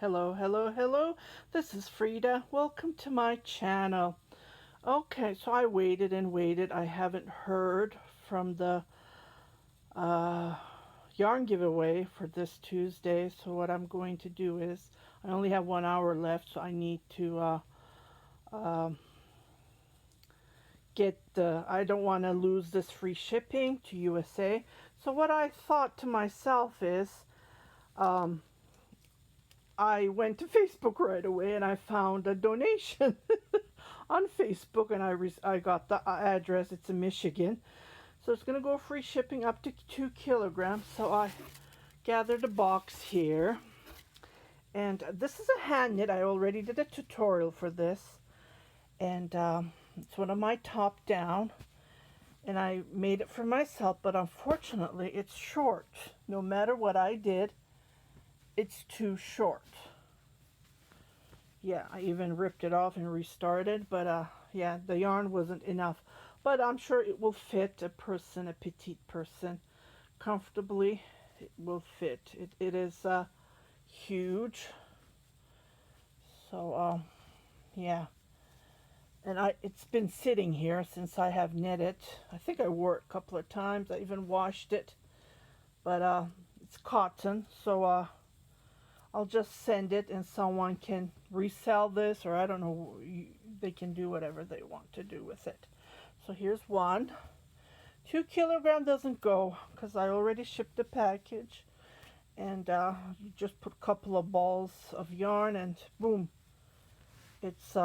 Hello, hello, hello. This is Frida. Welcome to my channel. Okay, so I waited and waited. I haven't heard from the yarn giveaway for this Tuesday. So what I'm going to do is, I only have 1 hour left, so I need to I don't want to lose this free shipping to USA. So what I thought to myself is, I went to Facebook right away and I found a donation on Facebook, and I got the address. It's in Michigan, so it's going to go free shipping up to 2 kilograms. So I gathered a box here, and this is a hand knit. I already did a tutorial for this, and it's one of my top down, and I made it for myself, but unfortunately it's short. No matter what I did, it's too short. Yeah, I even ripped it off and restarted, but yeah, the yarn wasn't enough. But I'm sure it will fit a person, a petite person, comfortably. It will fit. It is huge. So yeah, and it's been sitting here since I have knit it. I think I wore it a couple of times. I even washed it, but it's cotton, so I'll just send it and someone can resell this, or I don't know, they can do whatever they want to do with it. So here's one. 2 kilogram doesn't go because I already shipped the package, and you just put a couple of balls of yarn and boom, it's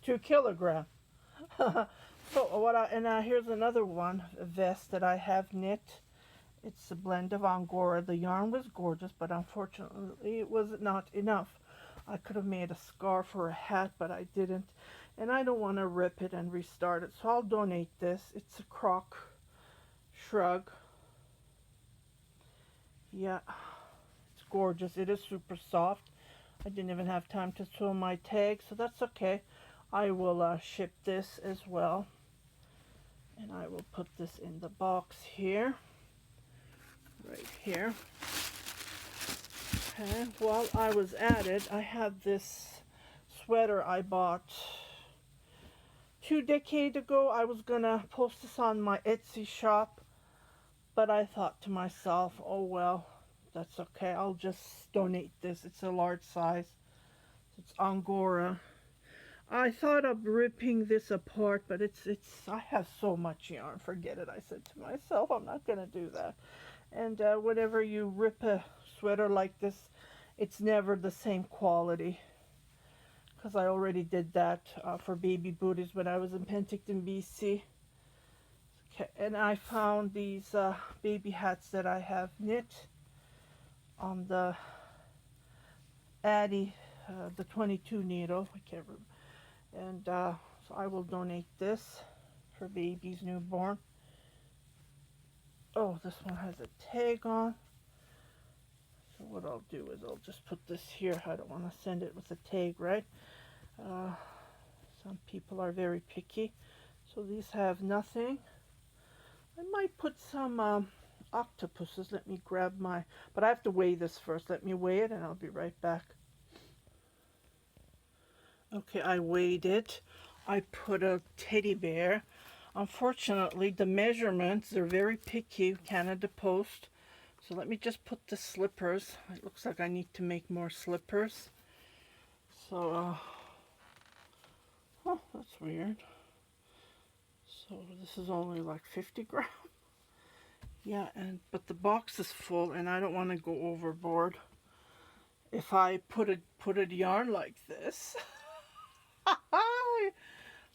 2 kilogram. So here's another one, a vest that I have knit. It's a blend of Angora. The yarn was gorgeous, but unfortunately it was not enough. I could have made a scarf or a hat, but I didn't. And I don't want to rip it and restart it, so I'll donate this. It's a Croc Shrug. Yeah, it's gorgeous. It is super soft. I didn't even have time to sew my tag, so that's okay. I will ship this as well. And I will put this in the box here. Right here. Okay, while I was at it, I have this sweater I bought 2 decades ago. I was gonna post this on my Etsy shop, but I thought to myself, oh well, that's okay, I'll just donate this. It's a large size. It's Angora. I thought of ripping this apart, but I have so much yarn, forget it. I said to myself, I'm not gonna do that. And whenever you rip a sweater like this, it's never the same quality, because I already did that for baby booties when I was in Penticton, BC. Okay, and I found these baby hats that I have knit on the Addy, the 22 needle. I can't remember. And so I will donate this for babies newborn. Oh, this one has a tag on. So what I'll do is I'll just put this here. I don't want to send it with a tag, right? Some people are very picky. So these have nothing. I might put some octopuses. Let me grab but I have to weigh this first. Let me weigh it and I'll be right back. Okay, I weighed it. I put a teddy bear. Unfortunately, the measurements, they're very picky, Canada Post. So let me just put the slippers. It looks like I need to make more slippers. So, oh, that's weird. So this is only like 50 grams. Yeah, but the box is full and I don't want to go overboard. If I put a yarn like this,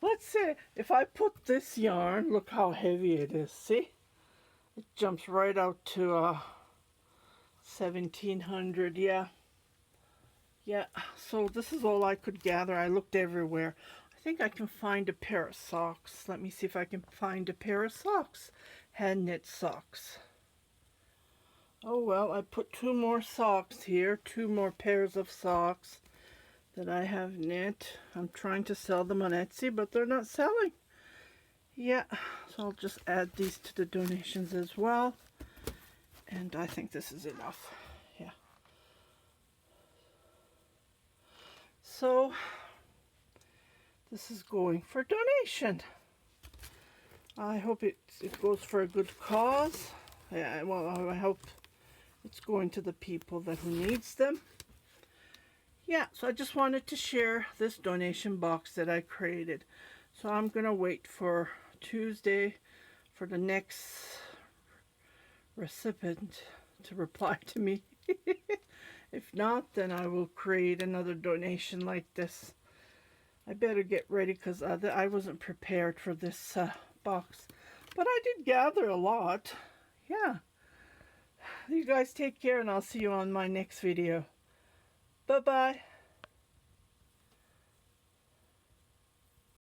let's say if I put this yarn, look how heavy it is. See, it jumps right out to 1700. Yeah, so this is all I could gather. I looked everywhere. I think I can find a pair of socks. Let me see if I can find a pair of socks. Hand knit socks. Oh well, I put 2 more socks here, 2 more pairs of socks that I have knit. I'm trying to sell them on Etsy, but they're not selling. Yeah, so I'll just add these to the donations as well. And I think this is enough. Yeah. So this is going for donation. I hope it goes for a good cause. Yeah, well, I hope it's going to the people who needs them. Yeah, so I just wanted to share this donation box that I created. So I'm going to wait for Tuesday for the next recipient to reply to me. If not, then I will create another donation like this. I better get ready because I wasn't prepared for this box. But I did gather a lot. Yeah. You guys take care, and I'll see you on my next video. Bye-bye.